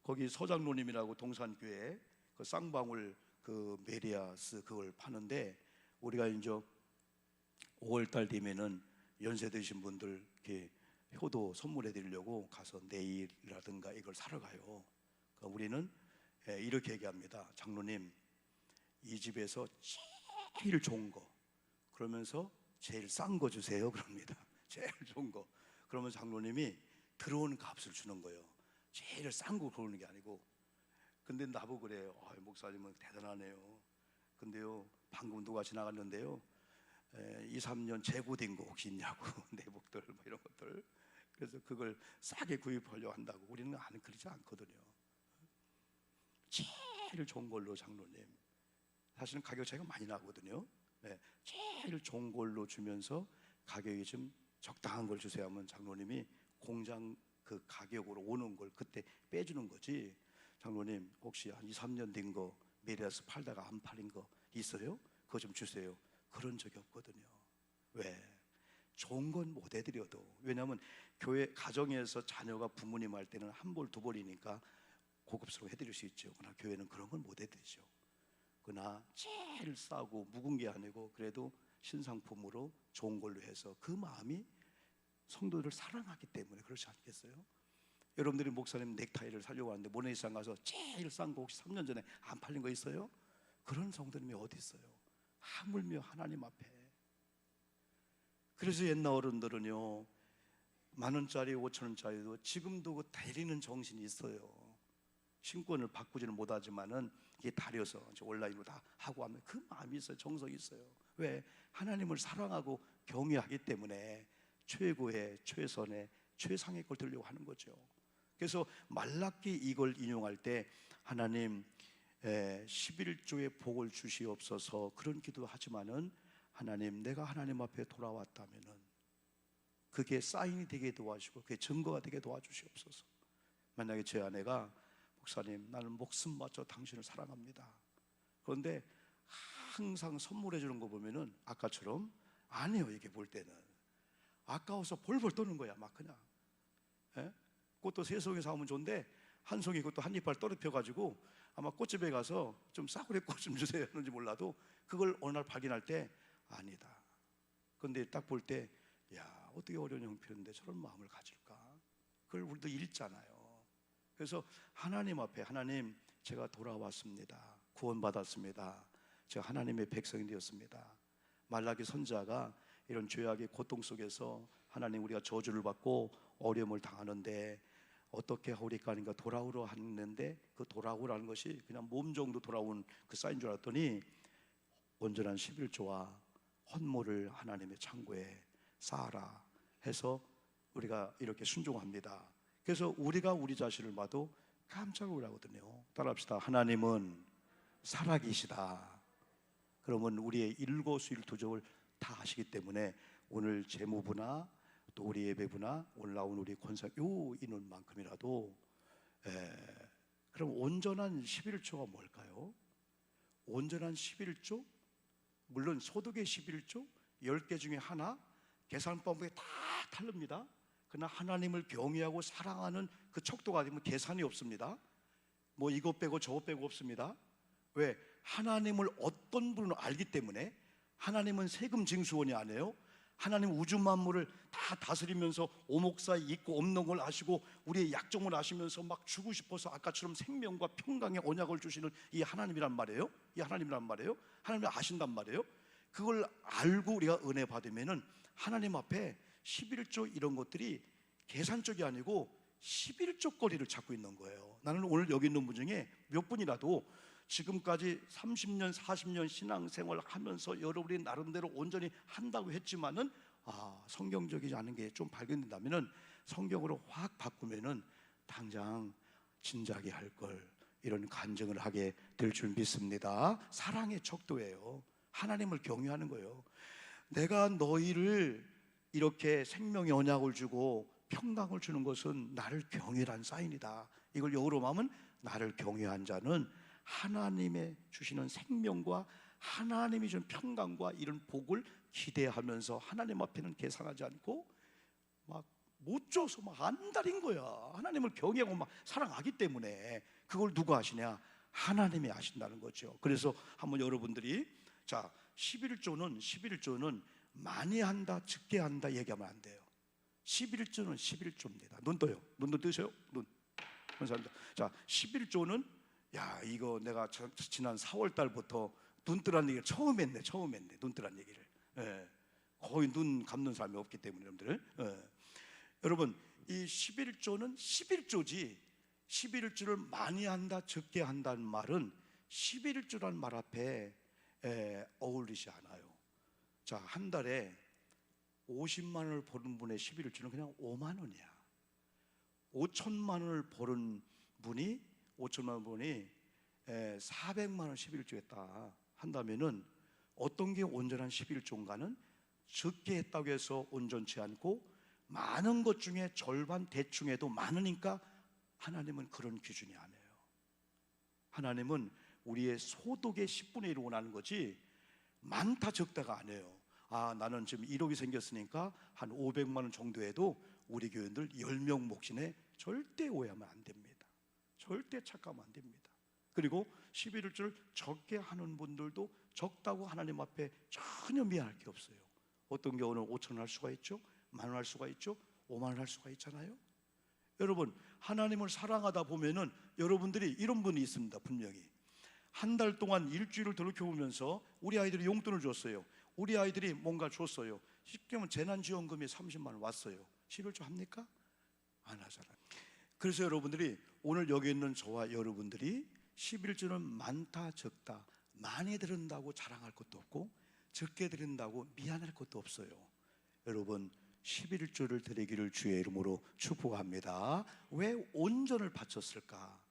거기 서장로님이라고 동산교회 그 쌍방울 그 메리아스 그걸 파는데 우리가 이제 5월달 되면은 연세 드신 분들 이렇게 효도 선물해 드리려고 가서 네일이라든가 이걸 사러 가요. 그러니까 우리는 이렇게 얘기합니다. 장로님, 이 집에서 제일 좋은 거, 그러면서 제일 싼 거 주세요. 그럽니다. 제일 좋은 거. 그러면 장로님이 들어오는 값을 주는 거예요. 제일 싼 거 고르는 게 아니고. 근데 나보고 그래요. 목사님은 대단하네요. 근데요, 방금 누가 지나갔는데요, 2, 3년 재고된 거 혹시 있냐고. 내복들 뭐 이런 것들. 그래서 그걸 싸게 구입하려고 한다고. 우리는 그러지 않거든요. 제일 좋은 걸로 장로님. 사실은 가격 차이가 많이 나거든요. 제일 좋은 걸로 주면서 가격이 좀 적당한 걸 주세요 하면 장로님이 공장 그 가격으로 오는 걸 그때 빼주는 거지. 장로님 혹시 한 2, 3년 된 거 메리아스 팔다가 안 팔린 거 있어요? 그거 좀 주세요. 그런 적이 없거든요. 왜? 좋은 건 못 해드려도. 왜냐하면 교회 가정에서 자녀가 부모님 할 때는 한 벌 두 벌이니까 고급스러워 해드릴 수 있죠. 그러나 교회는 그런 건 못 해드리죠. 그러나 제일 싸고 묵은 게 아니고 그래도 신상품으로 좋은 걸로 해서 그 마음이 성도들을 사랑하기 때문에 그렇지 않겠어요? 여러분들이 목사님 넥타이를 사려고 하는데 모네이상 가서 제일 싼 거 혹시 3년 전에 안 팔린 거 있어요? 그런 성도님이 어디 있어요? 하물며 하나님 앞에. 그래서 옛날 어른들은요, 10,000원짜리 5,000원짜리도 지금도 그 다리는 정신이 있어요. 신권을 바꾸지는 못하지만은 이게 다려서 온라인으로 다 하고 하면 그 마음이 있어요. 정성이 있어요. 왜? 하나님을 사랑하고 경외하기 때문에 최고의 최선의 최상의 걸 들려고 하는 거죠. 그래서 말라기 이걸 인용할 때 하나님 11조의 복을 주시옵소서 그런 기도하지만은 하나님 내가 하나님 앞에 돌아왔다면은 그게 사인이 되게 도와주시고 그게 증거가 되게 도와주시옵소서. 만약에 제 아내가 목사님 나는 목숨 바쳐 당신을 사랑합니다. 그런데 항상 선물해 주는 거 보면은 아까처럼 아니에요. 이게 볼 때는 아까워서 벌벌 떠는 거야. 막 그냥 꽃도 세 송이 사오면 좋은데 한 송이 꽃도 한 이빨 떨어뜨려 가지고 아마 꽃집에 가서 좀 싸구려 꽃 좀 주세요 하는지 몰라도 그걸 어느 날 발견할 때 아니다. 그런데 딱 볼 때 야 어떻게 어려운 형편인데 저런 마음을 가질까? 그걸 우리도 읽잖아요. 그래서 하나님 앞에 하나님 제가 돌아왔습니다. 구원받았습니다. 제가 하나님의 백성이 되었습니다. 말라기 선지자가 이런 죄악의 고통 속에서 하나님 우리가 저주를 받고 어려움을 당하는데 어떻게 하오리까 하니까 돌아오려 하는데 그 돌아오라는 것이 그냥 몸 정도 돌아온 그 사인 줄 알았더니 온전한 11조와 헌물을 하나님의 창고에 쌓아라 해서 우리가 이렇게 순종합니다. 그래서 우리가 우리 자신을 봐도 깜짝 놀라거든요. 따라합시다. 하나님은 살아계시다. 그러면 우리의 일거수일투족을 다 하시기 때문에 오늘 재무부나 또 우리 예배부나 올라온 우리 권사 요 인원만큼이라도 그럼 온전한 11조가 뭘까요? 온전한 11조? 물론 소득의 11조 10개 중에 하나 계산법에 다 다릅니다. 그러나 하나님을 경외하고 사랑하는 그 척도가 되면 계산이 없습니다. 뭐 이것 빼고 저것 빼고 없습니다. 왜? 하나님을 어떤 분은 알기 때문에. 하나님은 세금 징수원이 아니에요. 하나님 우주 만물을 다 다스리면서 오목사에 있고 없는 걸 아시고 우리의 약점을 아시면서 막 주고 싶어서 아까처럼 생명과 평강의 언약을 주시는 이 하나님이란 말이에요. 이 하나님이란 말이에요. 하나님을 아신단 말이에요. 그걸 알고 우리가 은혜 받으면은 하나님 앞에 11조 이런 것들이 계산적이 아니고 11조 거리를 찾고 있는 거예요. 나는 오늘 여기 있는 분 중에 몇 분이라도 지금까지 30년 40년 신앙생활을 하면서 여러분이 나름대로 온전히 한다고 했지만은 성경적이지 않은 게 좀 발견된다면은 성경으로 확 바꾸면은 당장 진작에 할 걸 이런 간증을 하게 될 줄 믿습니다. 사랑의 척도예요. 하나님을 경외하는 거예요. 내가 너희를 이렇게 생명의 언약을 주고 평강을 주는 것은 나를 경외한 사인이다. 이걸 영어로 하면 나를 경외한 자는 하나님의 주시는 생명과 하나님이 주는 평강과 이런 복을 기대하면서 하나님 앞에는 계산하지 않고 막 못 줘서 막 안달인 거야. 하나님을 경외하고 막 사랑하기 때문에. 그걸 누가 하시냐? 하나님이 아신다는 거죠. 그래서 한번 여러분들이 자 11조는 많이 한다 적게 한다 얘기하면 안 돼요. 11조는 11조입니다. 눈 떠요. 눈도 뜨세요. 눈. 감사합니다. 자 11조는 야 이거 내가 지난 4월 달부터 눈 뜨라는 얘기를 처음 했네. 눈 뜨라는 얘기를. 예. 거의 눈 감는 사람이 없기 때문에 여러분들. 예. 여러분 이 11조는 11조지 11조를 많이 한다 적게 한다는 말은 11조라는 말 앞에 어울리지 않아요. 자, 한 달에 50만 원을 버는 분의 11조는 그냥 5만 원이야. 5천만 원을 버는 분이 400만 원 11조 했다 한다면은 어떤 게 온전한 11조인가는 적게 했다고 해서 온전치 않고 많은 것 중에 절반 대충 해도 많으니까 하나님은 그런 기준이 아니에요. 하나님은 우리의 소득의 10분의 1을 원하는 거지 많다 적다가 아니에요. 아 나는 지금 1억이 생겼으니까 한 500만 원 정도 해도 우리 교인들 10명 몫이네. 절대 오해하면 안 됩니다. 절대 착각하면 안 됩니다. 그리고 11조를 적게 하는 분들도 적다고 하나님 앞에 전혀 미안할 게 없어요. 어떤 경우는 5천 원 할 수가 있죠. 만 원 할 수가 있죠. 5만 원 할 수가 있잖아요. 여러분 하나님을 사랑하다 보면은 여러분들이 이런 분이 있습니다. 분명히 한 달 동안 일주일을 돌이켜보면서 우리 아이들이 용돈을 줬어요. 우리 아이들이 뭔가 줬어요. 쉽게 하면 재난지원금이 30만 원 왔어요. 11조 합니까? 안 하잖아요. 그래서 여러분들이 오늘 여기 있는 저와 여러분들이 11조는 많다 적다 많이 드린다고 자랑할 것도 없고 적게 드린다고 미안할 것도 없어요. 여러분 11조를 드리기를 주의 이름으로 축복합니다. 왜 온전을 바쳤을까?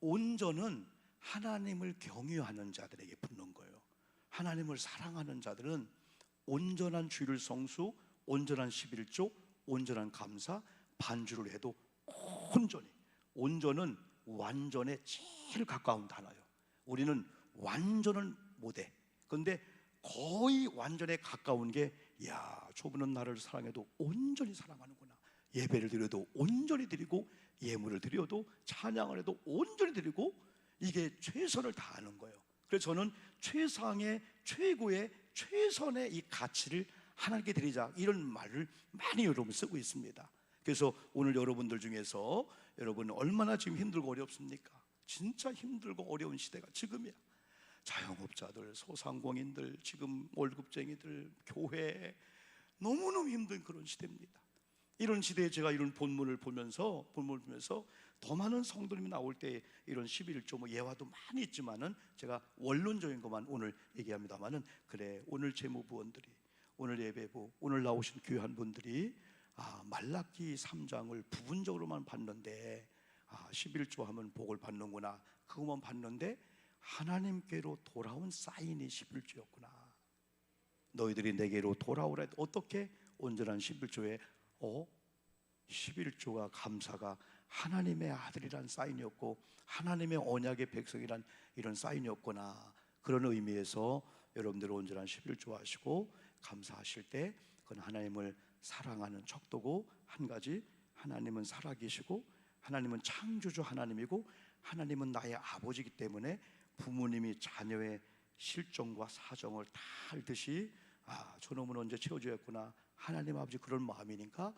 온전은 하나님을 경유하는 자들에게 붙는 거예요. 하나님을 사랑하는 자들은 온전한 주일 성수, 온전한 11조, 온전한 감사, 반주를 해도 온전은 완전에 제일 가까운 단어예요. 우리는 완전은 못해. 그런데 거의 완전에 가까운 게 야, 저분은 나를 사랑해도 온전히 사랑하는구나. 예배를 드려도 온전히 드리고 예물을 드려도 찬양을 해도 온전히 드리고 이게 최선을 다하는 거예요. 그래서 저는 최상의 최고의 최선의 이 가치를 하나님께 드리자 이런 말을 많이 여러분 쓰고 있습니다. 그래서 오늘 여러분들 중에서 여러분 얼마나 지금 힘들고 어렵습니까? 진짜 힘들고 어려운 시대가 지금이야. 자영업자들, 소상공인들, 지금 월급쟁이들, 교회 너무너무 힘든 그런 시대입니다. 이런 시대에 제가 이런 본문을 보면서 더 많은 성도님이 나올 때 이런 11조 뭐 예화도 많이 있지만은 제가 원론적인 것만 오늘 얘기합니다만은 그래 오늘 재무부원들이 오늘 예배부 오늘 나오신 귀한 분들이 말라기 3장을 부분적으로만 봤는데 11조 하면 복을 받는구나 그것만 봤는데 하나님께로 돌아온 사인이 11조였구나. 너희들이 내게로 돌아오라. 어떻게? 온전한 11조에 11조가 감사가 하나님의 아들이란 사인이었고 하나님의 언약의 백성이란 이런 사인이었구나. 그런 의미에서 여러분들 온전한 11조 하시고 감사하실 때 그건 하나님을 사랑하는 척도고 한 가지 하나님은 살아계시고 하나님은 창조주 하나님이고 하나님은 나의 아버지이기 때문에 부모님이 자녀의 실정과 사정을 다 알듯이 저놈은 언제 채워줘야겠구나 하나님 아버지 그런 마음이니까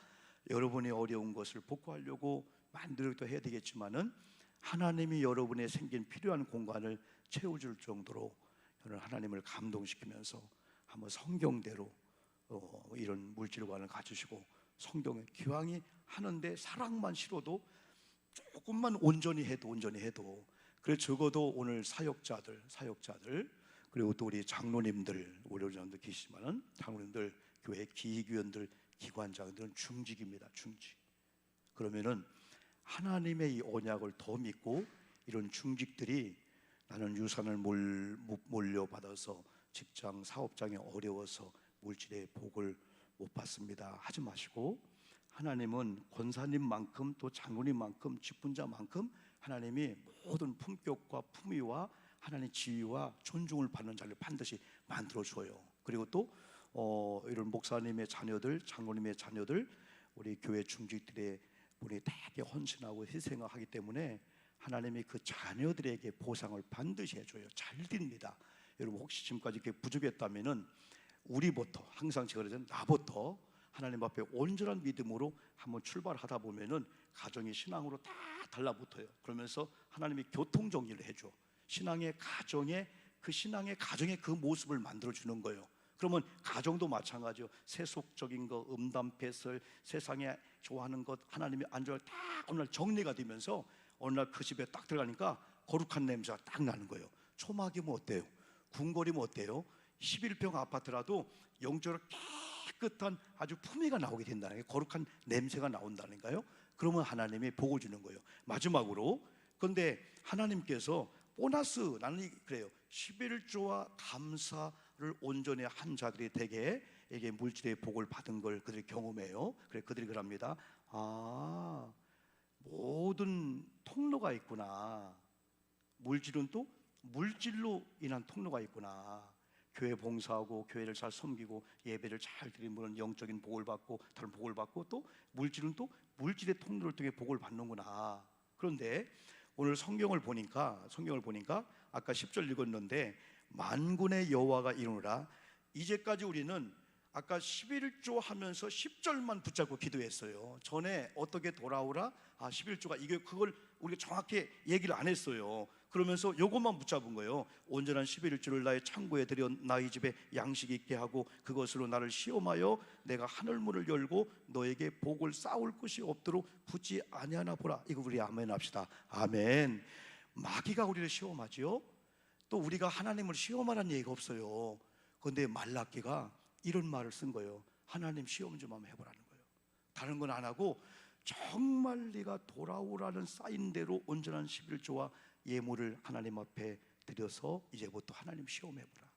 여러분의 어려운 것을 복구하려고 만들기도 해야 되겠지만은 하나님이 여러분의 생긴 필요한 공간을 채워줄 정도로 저는 하나님을 감동시키면서 한번 성경대로 이런 물질관을 가지시고 성경에 기왕이 하는데 사랑만 실어도 조금만 온전히 해도 그래 적어도 오늘 사역자들 그리고 또 우리 장로님들 우려자분들 계시지만은 장로님들 교회 기획위원들 기관장들은 중직입니다. 중직. 그러면은 하나님의 이 언약을 더 믿고 이런 중직들이 나는 유산을 몰려받아서 직장 사업장이 어려워서 물질의 복을 못 받습니다 하지 마시고 하나님은 권사님만큼 또 장로님만큼 직분자만큼 하나님이 모든 품격과 품위와 하나님의 지위와 존중을 받는 자를 반드시 만들어줘요. 그리고 또 이런 목사님의 자녀들, 장로님의 자녀들, 우리 교회 중직들의 우리 되게 헌신하고 희생을 하기 때문에 하나님이 그 자녀들에게 보상을 반드시 해줘요. 잘 드립니다. 여러분 혹시 지금까지 이렇게 부족했다면은 우리부터, 항상 제가 그러잖아요, 나부터 하나님 앞에 온전한 믿음으로 한번 출발하다 보면은 가정이 신앙으로 다 달라붙어요. 그러면서 하나님이 교통정리를 해줘. 신앙의 가정에 그 모습을 만들어 주는 거예요. 그러면 가정도 마찬가지요. 세속적인 거, 음담패설, 세상에 좋아하는 것, 하나님이 안 좋아할 다 어느 날 정리가 되면서 어느 날 그 집에 딱 들어가니까 거룩한 냄새가 딱 나는 거예요. 초막이면 어때요? 궁궐이면 어때요? 11평 아파트라도 영적으로 깨끗한 아주 품위가 나오게 된다는 게, 거룩한 냄새가 나온다니까요. 그러면 하나님이 복을 주는 거예요. 마지막으로, 그런데 하나님께서 보너스, 나는 그래요. 11조와 감사를 온전히 한 자들이 되게 이게 물질의 복을 받은 걸 그들이 경험해요. 그래 그들이 그럽니다. 아, 모든 통로가 있구나. 물질은 또 물질로 인한 통로가 있구나. 교회 봉사하고 교회를 잘 섬기고 예배를 잘 드리면 영적인 복을 받고 다른 복을 받고, 또 물질은 또 물질의 통로를 통해 복을 받는구나. 그런데 오늘 성경을 보니까 아까 10절 읽었는데 만군의 여호와가 이르노라. 이제까지 우리는 아까 11조 하면서 10절만 붙잡고 기도했어요. 전에 어떻게 돌아오라? 11조가 이게 그걸 우리가 정확히 얘기를 안 했어요. 그러면서 요것만 붙잡은 거예요. 온전한 11조를 나의 창고에 들여 나의 집에 양식 있게 하고 그것으로 나를 시험하여 내가 하늘문을 열고 너에게 복을 쌓을 것이 없도록 붙지 아니하나 보라. 이거 우리 아멘 합시다. 아멘. 마귀가 우리를 시험하지요. 또 우리가 하나님을 시험하라는 얘기가 없어요. 그런데 말라기가 이런 말을 쓴 거예요. 하나님 시험 좀 한번 해보라는 거예요. 다른 건 안 하고 정말 네가 돌아오라는 사인대로 온전한 11조와 예물을 하나님 앞에 드려서 이제부터 하나님 시험해보라.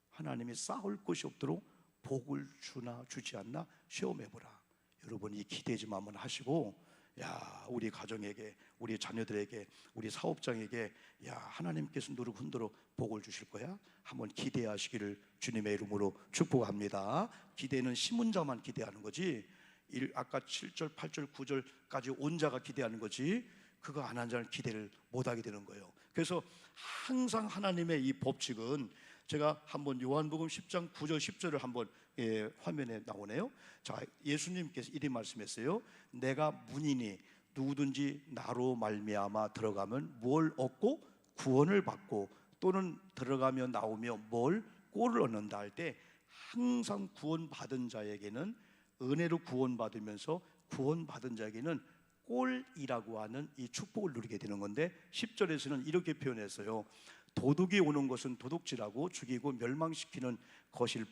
하나님이 쌓을 것이 없도록 복을 주나 주지 않나 시험해보라. 여러분 이 기대 좀 한번 하시고, 야, 우리 가정에게, 우리 자녀들에게, 우리 사업장에게 야, 하나님께서 누구 흔들어 복을 주실 거야? 한번 기대하시기를 주님의 이름으로 축복합니다. 기대는 심은 자만 기대하는 거지, 아까 7절, 8절, 9절까지 온 자가 기대하는 거지, 그거 안 한 자는 기대를 못하게 되는 거예요. 그래서 항상 하나님의 이 법칙은, 제가 한번 요한복음 10장 9절 10절을 한번 화면에 나오네요. 자, 예수님께서 이리 말씀했어요. 내가 문이니 누구든지 나로 말미암아 들어가면 뭘 얻고 구원을 받고, 또는 들어가며 나오며 뭘 꼴을 얻는다 할 때, 항상 구원받은 자에게는 은혜로 구원받으면서 구원받은 자에게는 꼴이라고 하는 이 축복을 누리게 되는 건데, 10절에서는 이렇게 표현했어요. 도둑이 오는 것은 도둑질하고 죽이고 멸망시키는 것일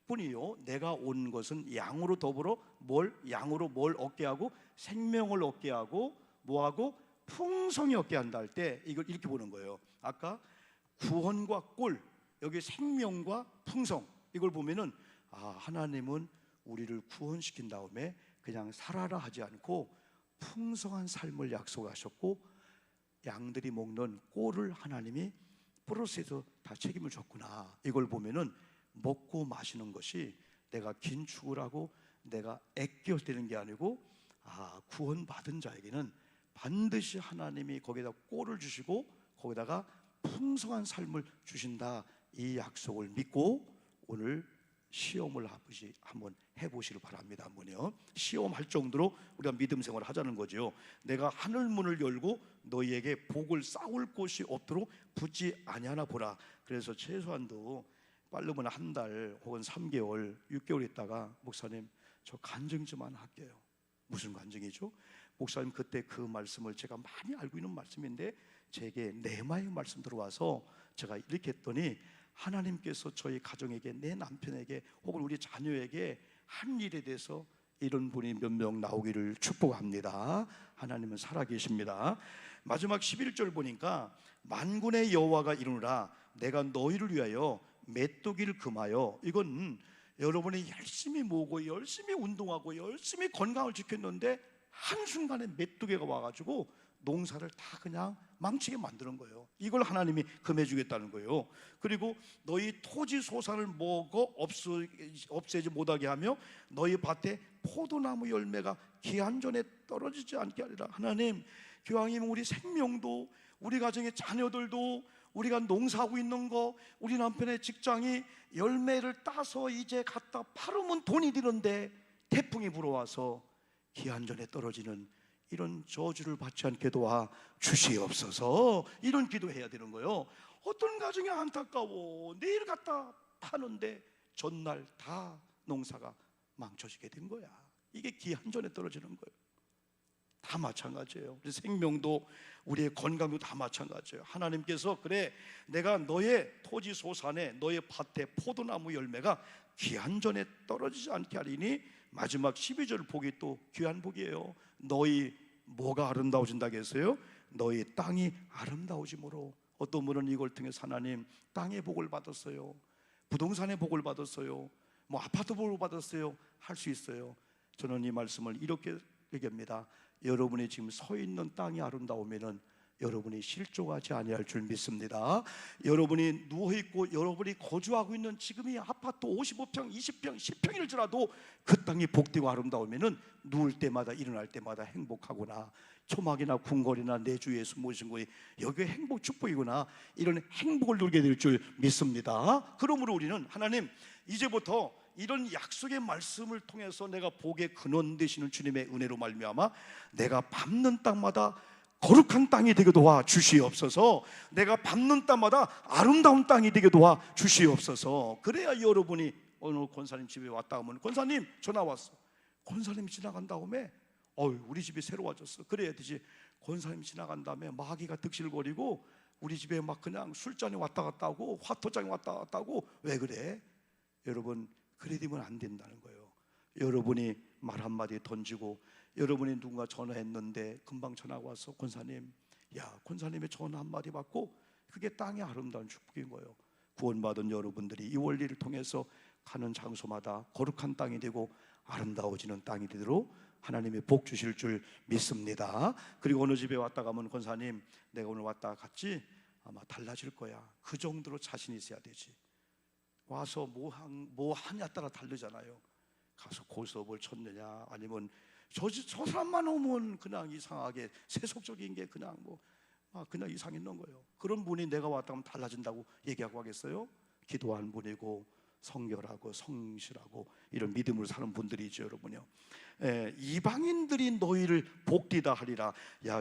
뿐이요, 내가 온 것은 양으로 더불어 양으로 뭘 얻게 하고 생명을 얻게 하고 뭐하고 풍성히 얻게 한다 할 때, 이걸 이렇게 보는 거예요. 아까 구원과 꼴, 여기 생명과 풍성, 이걸 보면은 하나님은 우리를 구원시킨 다음에 그냥 살아라 하지 않고 풍성한 삶을 약속하셨고, 양들이 먹는 꼴을 하나님이 프로세스에서 다 책임을 졌구나. 이걸 보면은 먹고 마시는 것이 내가 긴축을 하고 내가 애껴서 되는 게 아니고, 구원받은 자에게는 반드시 하나님이 거기다 꼴을 주시고 거기다가 풍성한 삶을 주신다, 이 약속을 믿고 오늘 시험을 한번 해보시길 바랍니다. 한번요. 시험할 정도로 우리가 믿음 생활을 하자는 거죠. 내가 하늘문을 열고 너희에게 복을 쌓을 곳이 없도록 붙지 아니하나 보라. 그래서 최소한도 빠르면 한 달 혹은 3개월, 6개월 있다가 목사님 저 간증 좀 하나 할게요. 무슨 간증이죠? 목사님 그때 그 말씀을 제가 많이 알고 있는 말씀인데 제게 내마의 말씀 들어와서 제가 이렇게 했더니, 하나님께서 저희 가정에게, 내 남편에게 혹은 우리 자녀에게 한 일에 대해서 이런 분이 몇 명 나오기를 축복합니다. 하나님은 살아계십니다. 마지막 11절 보니까 만군의 여호와가 이르노라. 내가 너희를 위하여 메뚜기를 금하여, 이건 여러분이 열심히 모으고 열심히 운동하고 열심히 건강을 지켰는데 한순간에 메뚜기가 와가지고 농사를 다 그냥 망치게 만드는 거예요. 이걸 하나님이 금해주겠다는 거예요. 그리고 너희 토지 소산을 먹어 없애지 못하게 하며 너희 밭에 포도나무 열매가 기한전에 떨어지지 않게 하리라. 하나님, 교황님 우리 생명도 우리 가정의 자녀들도 우리가 농사하고 있는 거, 우리 남편의 직장이 열매를 따서 이제 갖다 팔으면 돈이 드는데 태풍이 불어와서 기한전에 떨어지는 이런 저주를 받지 않게 도와 주시옵소서. 이런 기도해야 되는 거예요. 어떤 가정이 안타까워. 내일 갖다 파는데 전날 다 농사가 망쳐지게 된 거야. 이게 기한전에 떨어지는 거예요. 다 마찬가지예요. 우리 생명도 우리의 건강도 다 마찬가지예요. 하나님께서 그래 내가 너의 토지 소산에 너의 밭에 포도나무 열매가 기한전에 떨어지지 않게 하리니 마지막 12절 복이 또 귀한 복이에요. 너희 뭐가 아름다워진다고 했어요? 너희 땅이 아름다워지므로. 어떤 분은 이걸 통해서 하나님 땅의 복을 받았어요, 부동산의 복을 받았어요, 뭐 아파트 복을 받았어요 할 수 있어요. 저는 이 말씀을 이렇게 얘기합니다. 여러분이 지금 서 있는 땅이 아름다우면은 여러분이 실족하지 아니할 줄 믿습니다. 여러분이 누워있고 여러분이 거주하고 있는 지금이 아파트 55평, 20평, 10평일지라도 그 땅이 복되고 아름다우면은 누울 때마다 일어날 때마다 행복하구나, 초막이나 궁궐이나 내 주 예수 모신 거에 여기에 행복 축복이구나, 이런 행복을 누리게 될 줄 믿습니다. 그러므로 우리는 하나님 이제부터 이런 약속의 말씀을 통해서 내가 복의 근원 되시는 주님의 은혜로 말미암아 내가 밟는 땅마다 거룩한 땅이 되게 도와 주시옵소서. 내가 밟는 땅마다 아름다운 땅이 되게 도와 주시옵소서. 그래야 여러분이 오늘 권사님 집에 왔다 하면 권사님 전화 왔어, 권사님 지나간 다음에 우리 집이 새로워졌어. 그래야 되지. 권사님 지나간 다음에 마귀가 득실거리고 우리 집에 막 그냥 술잔이 왔다 갔다 하고 화토장이 왔다 갔다 하고 왜 그래? 여러분 그래 되면 안 된다는 거예요. 여러분이 말 한마디 던지고 여러분이 누군가 전화했는데 금방 전화가 와서 권사님, 권사님의 전화 한마디 받고 그게 땅의 아름다운 축복인 거예요. 구원받은 여러분들이 이 원리를 통해서 가는 장소마다 거룩한 땅이 되고 아름다워지는 땅이 되도록 하나님의 복 주실 줄 믿습니다. 그리고 어느 집에 왔다 가면 권사님 내가 오늘 왔다 갔지 아마 달라질 거야. 그 정도로 자신 있어야 되지. 와서 뭐 하냐 따라 다르잖아요. 가서 고스톱을 쳤느냐 아니면 저 사람만 오면 그냥 이상하게 세속적인 게 그냥 그냥 이상 있는 거예요. 그런 분이 내가 왔다 하면 달라진다고 얘기하고 하겠어요? 기도한 분이고 성결하고 성실하고 이런 믿음으로 사는 분들이죠, 여러분요. 이방인들이 너희를 복되다 하리라.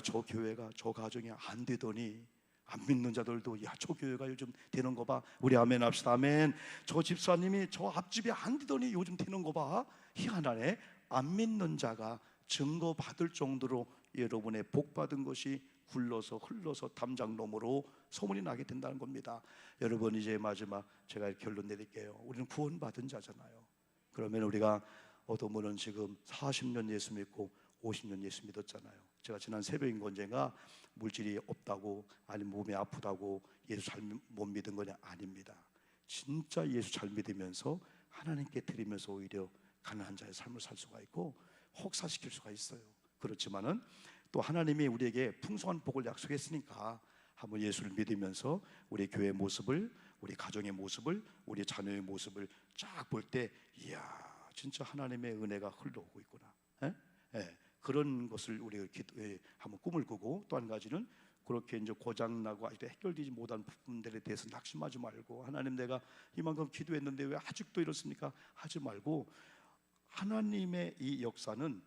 저 교회가 저 가정이 안 되더니 안 믿는 자들도 저 교회가 요즘 되는 거 봐. 우리 아멘 합시다. 아멘. 저 집사님이 저 앞집이 안 되더니 요즘 되는 거 봐. 희한하네. 안 믿는 자가 증거 받을 정도로 여러분의 복 받은 것이 굴러서 흘러서 담장놈으로 소문이 나게 된다는 겁니다. 여러분 이제 마지막 제가 결론 내릴게요. 우리는 구원받은 자잖아요. 그러면 우리가 어떤 분은 지금 40년 예수 믿고 50년 예수 믿었잖아요. 제가 지난 새벽인가 언젠가 물질이 없다고 아니면 몸이 아프다고 예수 잘 못 믿은 거냐? 아닙니다. 진짜 예수 잘 믿으면서 하나님께 드리면서 오히려 가난한 자의 삶을 살 수가 있고 혹사시킬 수가 있어요. 그렇지만은 또 하나님이 우리에게 풍성한 복을 약속했으니까 한번 예수를 믿으면서 우리 교회의 모습을, 우리 가정의 모습을, 우리 자녀의 모습을 쫙 볼 때 이야 진짜 하나님의 은혜가 흘러오고 있구나. 그런 것을 우리가 한번 꿈을 꾸고, 또 한 가지는 그렇게 이제 고장나고 아직도 해결되지 못한 부분들에 대해서 낙심하지 말고 하나님 내가 이만큼 기도했는데 왜 아직도 이렇습니까? 하지 말고 하나님의 이 역사는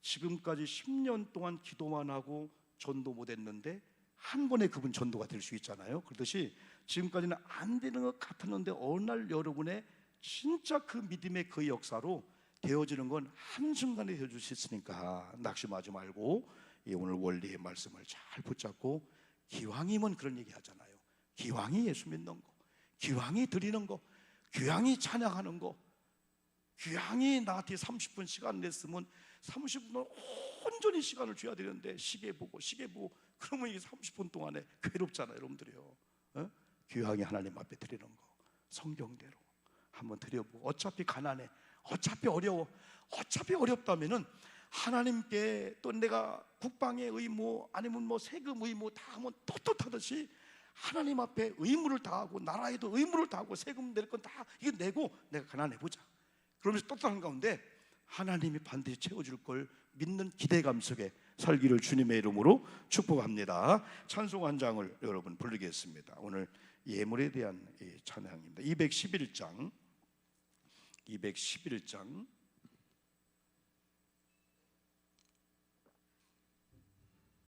지금까지 10년 동안 기도만 하고 전도 못했는데 한 번에 그분 전도가 될 수 있잖아요. 그렇듯이 지금까지는 안 되는 것 같았는데 어느 날 여러분의 진짜 그 믿음의 그 역사로 되어지는 건 한순간에 되어줄 수 있으니까 낙심하지 말고 이 오늘 원리의 말씀을 잘 붙잡고, 기왕이면 그런 얘기 하잖아요. 기왕이 예수 믿는 거, 기왕이 드리는 거, 기왕이 찬양하는 거, 기왕이 나한테 30분 시간 냈으면 30분 온전히 시간을 줘야 되는데 시계 보고 그러면 이게 30분 동안에 괴롭잖아요, 여러분들이요. 기왕이 하나님 앞에 드리는 거 성경대로 한번 드려보고, 어차피 가난해, 어차피 어려워, 어차피 어렵다면은 하나님께 또 내가 국방의 의무 아니면 뭐 세금 의무 다 하면 떳떳하듯이 하나님 앞에 의무를 다하고 나라에도 의무를 다하고 세금 낼 건 다 이거 내고 내가 가난해 보자. 그러면서 떳떳한 가운데 하나님이 반드시 채워줄 걸 믿는 기대감 속에 살기를 주님의 이름으로 축복합니다. 찬송 한 장을 여러분 부르겠습니다. 오늘 예물에 대한 찬양입니다. 211장